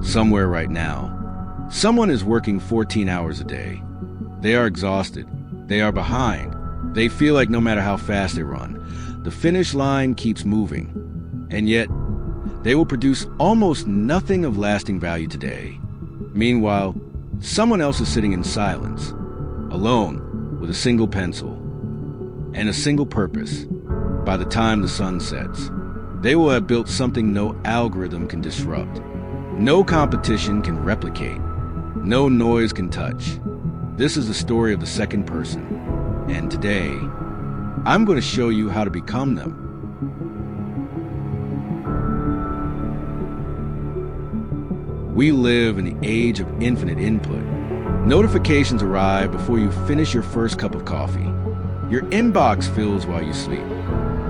somewhere right now. Someone is working 14 hours a day. They are exhausted. They are behind. They feel like no matter how fast they run, the finish line keeps moving. And yet, they will produce almost nothing of lasting value today. Meanwhile, someone else is sitting in silence, alone, with a single pencil and a single purpose. By the time the sun sets, they will have built something no algorithm can disrupt, no competition can replicate, no noise can touch. This is the story of the second person, and today, I'm going to show you how to become them. We live in the age of infinite input. Notifications arrive before you finish your first cup of coffee. Your inbox fills while you sleep.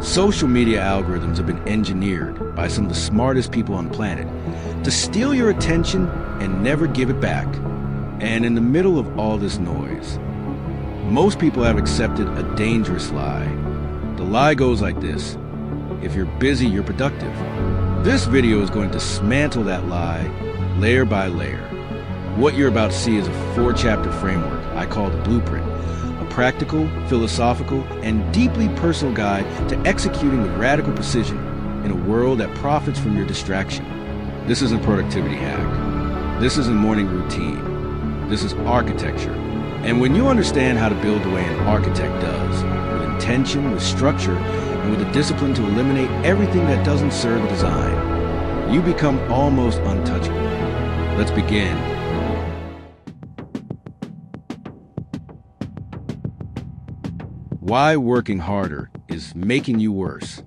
Social media algorithms have been engineered by some of the smartest people on the planet to steal your attention and never give it back. And in the middle of all this noise, most people have accepted a dangerous lie. The lie goes like this: if you're busy, you're productive. This video is going to dismantle that lie layer by layer. What you're about to see is a 4-chapter framework I call the blueprint, a practical, philosophical, and deeply personal guide to executing with radical precision in a world that profits from your distraction. This isn't a productivity hack. This isn't morning routine. This is architecture. And when you understand how to build the way an architect does, with intention, with structure, and with the discipline to eliminate everything that doesn't serve the design, you become almost untouchable. Let's begin. Why working harder is making you worse.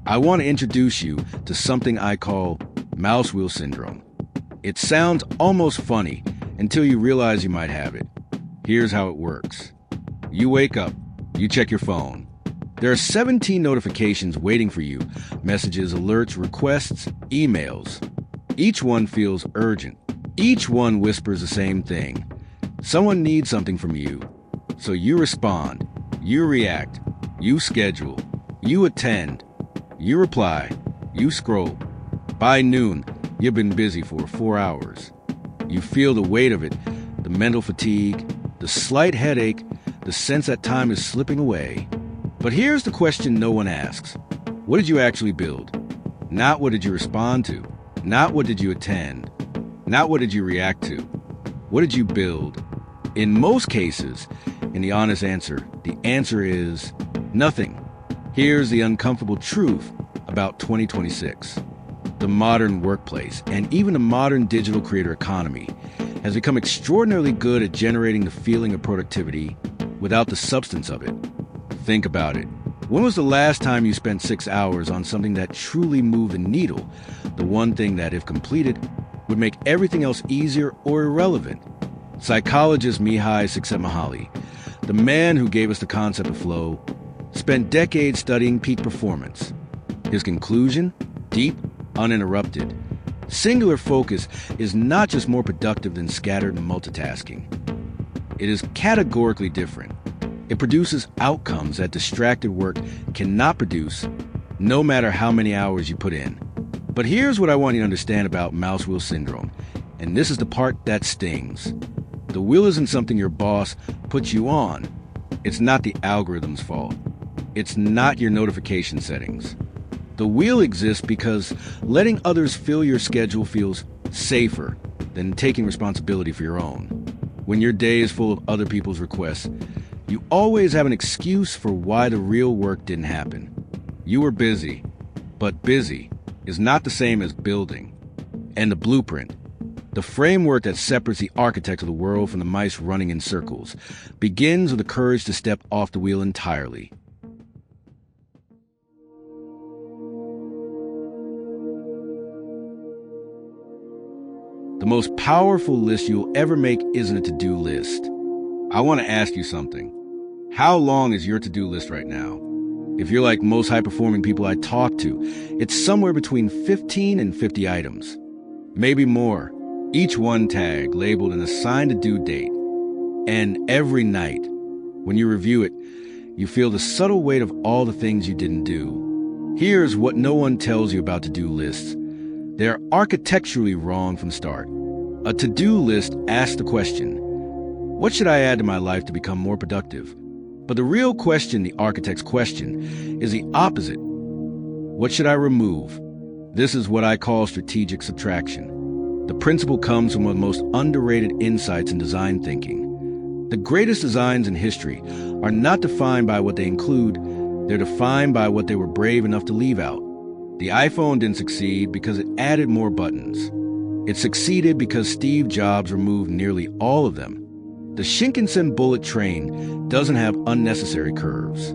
I want to introduce you to something I call mouse wheel syndrome. It sounds almost funny until you realize you might have it. Here's how it works. You wake up, you check your phone. There are 17 notifications waiting for you: messages, alerts, requests, emails. Each one feels urgent. Each one whispers the same thing. Someone needs something from you. So you respond, you react, you schedule, you attend, you reply, you scroll. By noon, you've been busy for 4 hours. You feel the weight of it, the mental fatigue, the slight headache, the sense that time is slipping away. But here's the question no one asks. What did you actually build? Not what did you respond to? Not what did you attend? Not what did you react to? What did you build? In most cases, in the honest answer, the answer is nothing. Here's the uncomfortable truth about 2026. The modern workplace, and even the modern digital creator economy, has become extraordinarily good at generating the feeling of productivity without the substance of it. Think about it. When was the last time you spent 6 hours on something that truly moved the needle? The one thing that, if completed, would make everything else easier or irrelevant. Psychologist Mihai Csikszentmihalyi, the man who gave us the concept of flow, spent decades studying peak performance. His conclusion? Deep, uninterrupted. Singular focus is not just more productive than scattered multitasking. It is categorically different. It produces outcomes that distracted work cannot produce, no matter how many hours you put in. But here's what I want you to understand about mouse wheel syndrome, and this is the part that stings. The wheel isn't something your boss puts you on. It's not the algorithm's fault. It's not your notification settings. The wheel exists because letting others fill your schedule feels safer than taking responsibility for your own. When your day is full of other people's requests, you always have an excuse for why the real work didn't happen. You were busy, but busy is not the same as building. And the blueprint, the framework that separates the architect of the world from the mice running in circles, begins with the courage to step off the wheel entirely. The most powerful list you'll ever make isn't a to-do list. I want to ask you something. How long is your to-do list right now? If you're like most high-performing people I talk to, it's somewhere between 15 and 50 items. Maybe more. Each one tag labeled and assigned a due date. And every night, when you review it, you feel the subtle weight of all the things you didn't do. Here's what no one tells you about to-do lists. They're architecturally wrong from the start. A to-do list asks the question, what should I add to my life to become more productive? But the real question, the architect's question, is the opposite. What should I remove? This is what I call strategic subtraction. The principle comes from one of the most underrated insights in design thinking. The greatest designs in history are not defined by what they include, they're defined by what they were brave enough to leave out. The iPhone didn't succeed because it added more buttons. It succeeded because Steve Jobs removed nearly all of them. The Shinkansen bullet train doesn't have unnecessary curves.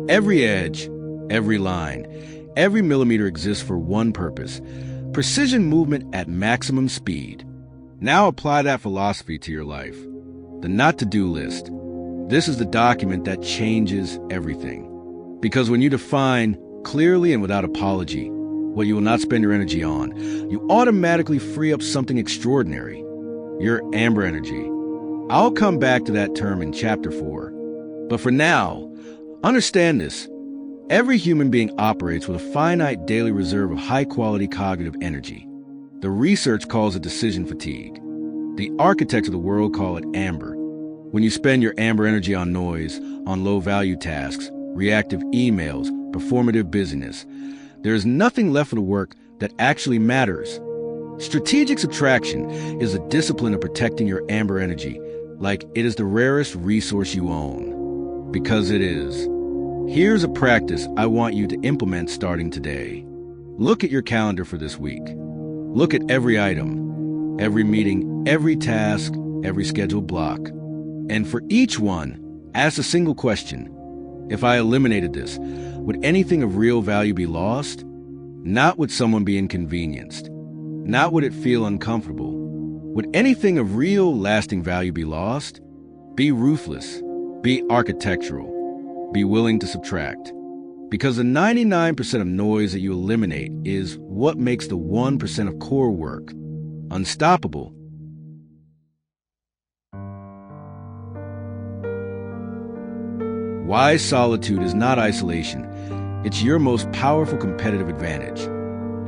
Every edge, every line, every millimeter exists for one purpose: precision movement at maximum speed. Now apply that philosophy to your life. The not-to-do list. This is the document that changes everything. Because when you define clearly and without apology what you will not spend your energy on, you automatically free up something extraordinary: your amber energy. I'll come back to that term in Chapter 4. But for now, understand this. Every human being operates with a finite daily reserve of high-quality cognitive energy. The research calls it decision fatigue. The architects of the world call it amber. When you spend your amber energy on noise, on low-value tasks, reactive emails, performative busyness, there is nothing left for the work that actually matters. Strategic subtraction is the discipline of protecting your amber energy like it is the rarest resource you own. Because it is. Here's a practice I want you to implement starting today. Look at your calendar for this week. Look at every item, every meeting, every task, every scheduled block. And for each one, ask a single question. If I eliminated this, would anything of real value be lost? Not would someone be inconvenienced. Not would it feel uncomfortable. Would anything of real, lasting value be lost? Be ruthless. Be architectural. Be willing to subtract. Because the 99% of noise that you eliminate is what makes the 1% of core work unstoppable. Why solitude is not isolation. It's your most powerful competitive advantage.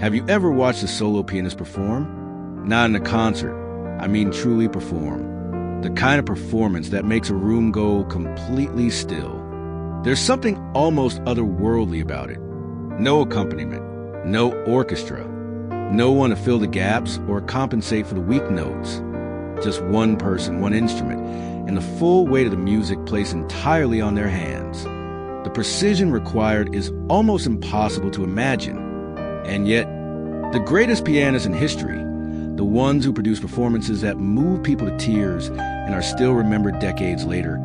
Have you ever watched a solo pianist perform? Not in a concert. I mean truly perform. The kind of performance that makes a room go completely still. There's something almost otherworldly about it. No accompaniment, no orchestra, no one to fill the gaps or compensate for the weak notes. Just one person, one instrument, and the full weight of the music placed entirely on their hands. The precision required is almost impossible to imagine. And yet, the greatest pianists in history, the ones who produce performances that move people to tears and are still remembered decades later,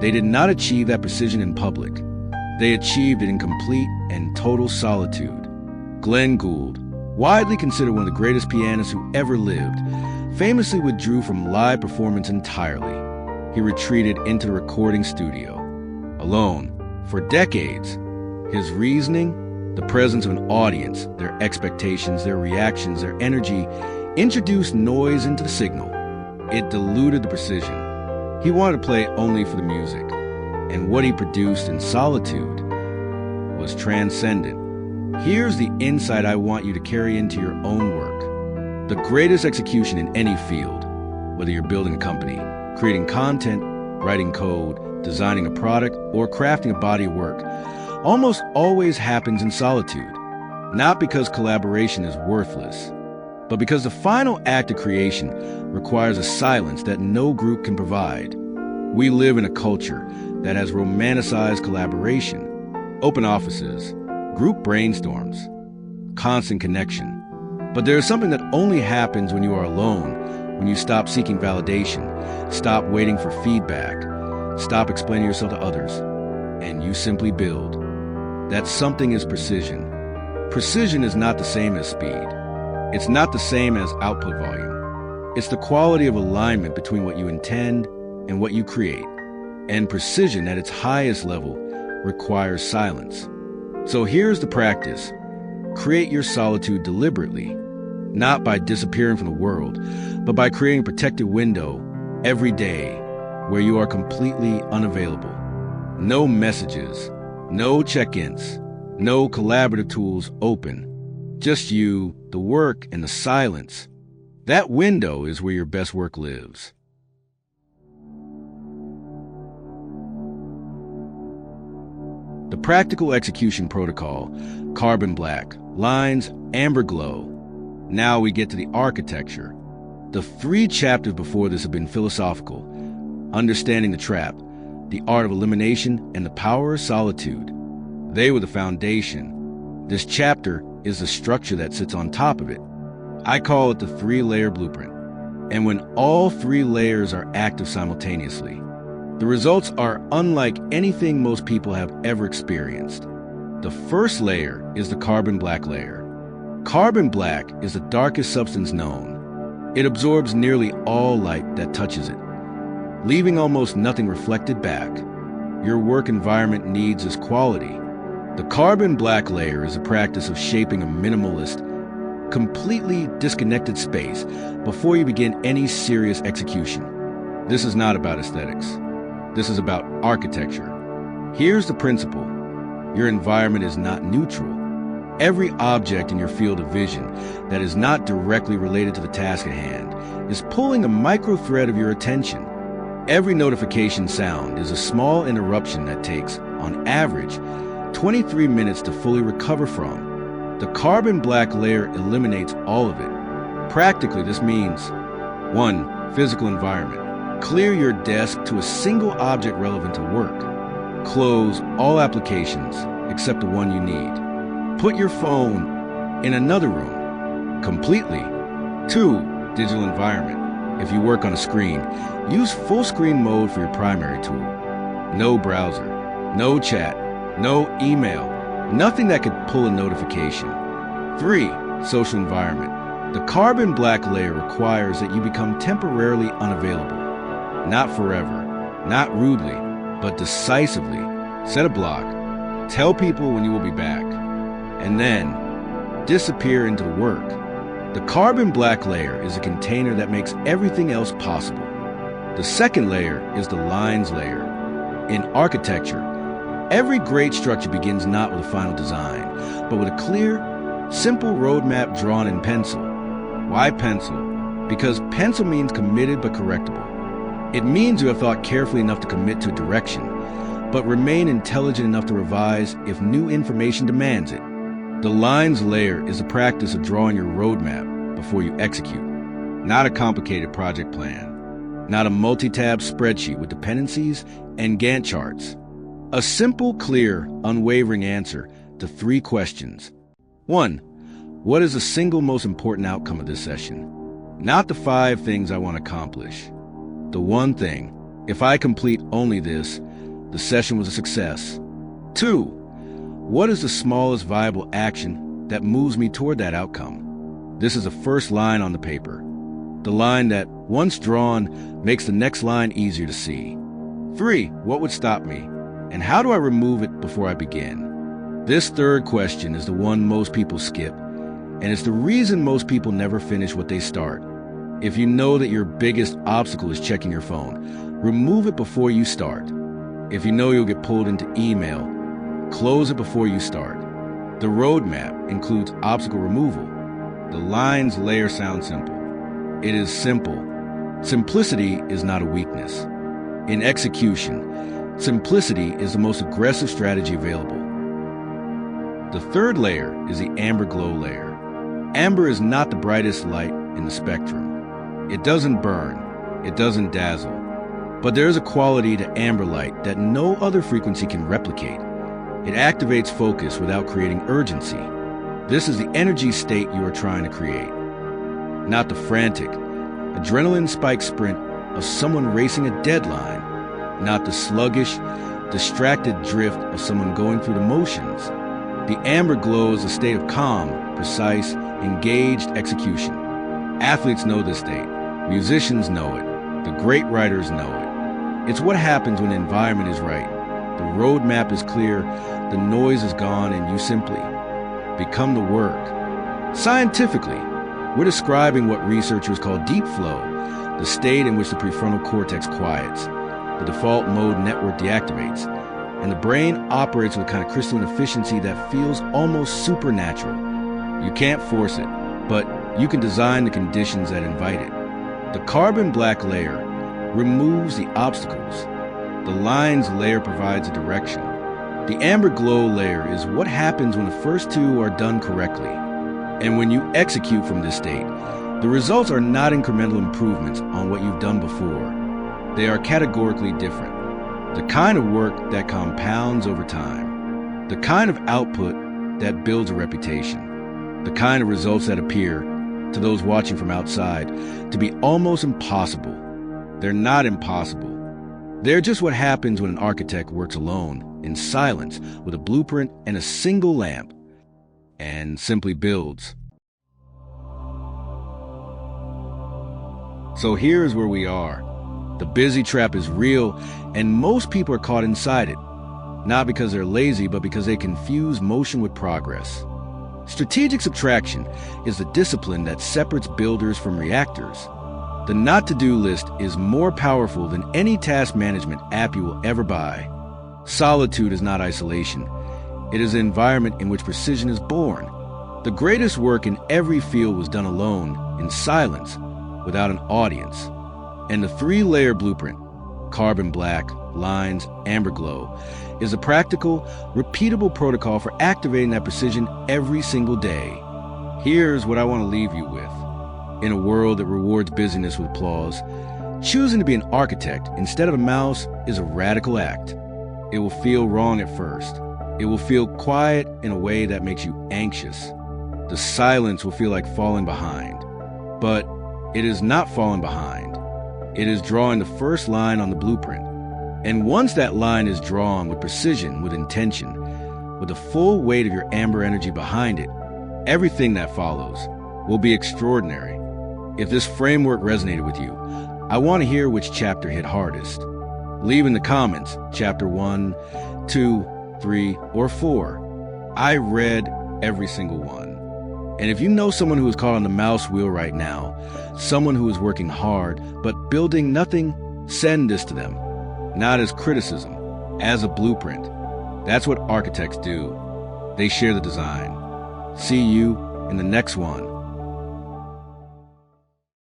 they did not achieve that precision in public. They achieved it in complete and total solitude. Glenn Gould, widely considered one of the greatest pianists who ever lived, famously withdrew from live performance entirely. He retreated into the recording studio, alone, for decades. His reasoning, the presence of an audience, their expectations, their reactions, their energy, introduced noise into the signal. It diluted the precision. He wanted to play only for the music, and what he produced in solitude was transcendent. Here's the insight I want you to carry into your own work. The greatest execution in any field, whether you're building a company, creating content, writing code, designing a product, or crafting a body of work, almost always happens in solitude. Not because collaboration is worthless, but because the final act of creation requires a silence that no group can provide. We live in a culture that has romanticized collaboration, open offices, group brainstorms, constant connection. But there is something that only happens when you are alone, when you stop seeking validation, stop waiting for feedback, stop explaining yourself to others, and you simply build. That something is precision. Precision is not the same as speed. It's not the same as output volume. It's the quality of alignment between what you intend and what you create. And precision at its highest level requires silence. So here's the practice. Create your solitude deliberately, not by disappearing from the world, but by creating a protected window every day where you are completely unavailable. No messages, no check-ins, no collaborative tools open. Just you the work, and the silence. That window is where your best work lives. The practical execution protocol: carbon black, lines, amber glow. Now we get to the architecture. The 3 chapters before this have been philosophical: understanding the trap, the art of elimination, and the power of solitude. They were the foundation. This chapter is the structure that sits on top of it. I call it the 3-layer blueprint. And when all 3 layers are active simultaneously, the results are unlike anything most people have ever experienced. The first layer is the carbon black layer. Carbon black is the darkest substance known. It absorbs nearly all light that touches it, leaving almost nothing reflected back. Your work environment needs this quality. The carbon black layer is a practice of shaping a minimalist, completely disconnected space before you begin any serious execution. This is not about aesthetics. This is about architecture. Here's the principle. Your environment is not neutral. Every object in your field of vision that is not directly related to the task at hand is pulling a micro thread of your attention. Every notification sound is a small interruption that takes, on average, 23 minutes to fully recover from. The carbon black layer eliminates all of it. Practically, this means 1. Physical environment. Clear your desk to a single object relevant to work. Close all applications except the one you need. Put your phone in another room completely. 2. Digital environment. If you work on a screen, use full screen mode for your primary tool. No browser, no chat, no email, nothing that could pull a notification. 3. Social environment. The carbon black layer requires that you become temporarily unavailable. Not forever, not rudely, but decisively. Set a block. Tell people when you will be back. And then disappear into the work. The carbon black layer is a container that makes everything else possible. The second layer is the lines layer. In architecture, every great structure begins not with a final design, but with a clear, simple roadmap drawn in pencil. Why pencil? Because pencil means committed but correctable. It means you have thought carefully enough to commit to a direction, but remain intelligent enough to revise if new information demands it. The lines layer is a practice of drawing your roadmap before you execute, not a complicated project plan, not a multi-tab spreadsheet with dependencies and Gantt charts. A simple, clear, unwavering answer to 3 questions. 1. What is the single most important outcome of this session? Not the 5 things I want to accomplish. The one thing. If I complete only this, the session was a success. 2. What is the smallest viable action that moves me toward that outcome? This is the first line on the paper. The line that, once drawn, makes the next line easier to see. 3. What would stop me? And how do I remove it before I begin? This third question is the one most people skip, and it's the reason most people never finish what they start. If you know that your biggest obstacle is checking your phone, remove it before you start. If you know you'll get pulled into email, close it before you start. The roadmap includes obstacle removal. The lines layer sound simple. It is simple. Simplicity is not a weakness. In execution, simplicity is the most aggressive strategy available. The third layer is the amber glow layer. Amber is not the brightest light in the spectrum. It doesn't burn. It doesn't dazzle. But there is a quality to amber light that no other frequency can replicate. It activates focus without creating urgency. This is the energy state you are trying to create. Not the frantic, adrenaline-spiked sprint of someone racing a deadline. Not the sluggish, distracted drift of someone going through the motions. The amber glow is a state of calm, precise, engaged execution. Athletes know this state. Musicians know it. The great writers know it. It's what happens when the environment is right. The roadmap is clear, the noise is gone, and you simply become the work. Scientifically, we're describing what researchers call deep flow, the state in which the prefrontal cortex quiets, the default mode network deactivates, and the brain operates with a kind of crystalline efficiency that feels almost supernatural. You can't force it. but you can design the conditions that invite it. The carbon black layer removes the obstacles. The lines layer provides a direction. The amber glow layer is what happens when the first two are done correctly. And when you execute from this state, the results are not incremental improvements on what you've done before. They are categorically different. The kind of work that compounds over time. The kind of output that builds a reputation. The kind of results that appear, to those watching from outside, to be almost impossible. They're not impossible. They're just what happens when an architect works alone, in silence, with a blueprint and a single lamp, and simply builds. So here's where we are. The busy trap is real, and most people are caught inside it. Not because they're lazy, but because they confuse motion with progress. Strategic subtraction is the discipline that separates builders from reactors. The not-to-do list is more powerful than any task management app you will ever buy. Solitude is not isolation. It is an environment in which precision is born. The greatest work in every field was done alone, in silence, without an audience. And the three-layer blueprint, carbon black, lines, amber glow, is a practical, repeatable protocol for activating that precision every single day. Here's what I want to leave you with. In a world that rewards busyness with applause, choosing to be an architect instead of a mouse is a radical act. It will feel wrong at first. It will feel quiet in a way that makes you anxious. The silence will feel like falling behind. But it is not falling behind. It is drawing the first line on the blueprint. And once that line is drawn with precision, with intention, with the full weight of your amber energy behind it, everything that follows will be extraordinary. If this framework resonated with you, I want to hear which chapter hit hardest. Leave in the comments chapter 1, 2, 3, or 4. I read every single one. And if you know someone who is caught on the mouse wheel right now, someone who is working hard but building nothing, send this to them. Not as criticism, as a blueprint. That's what architects do. They share the design. See you in the next one.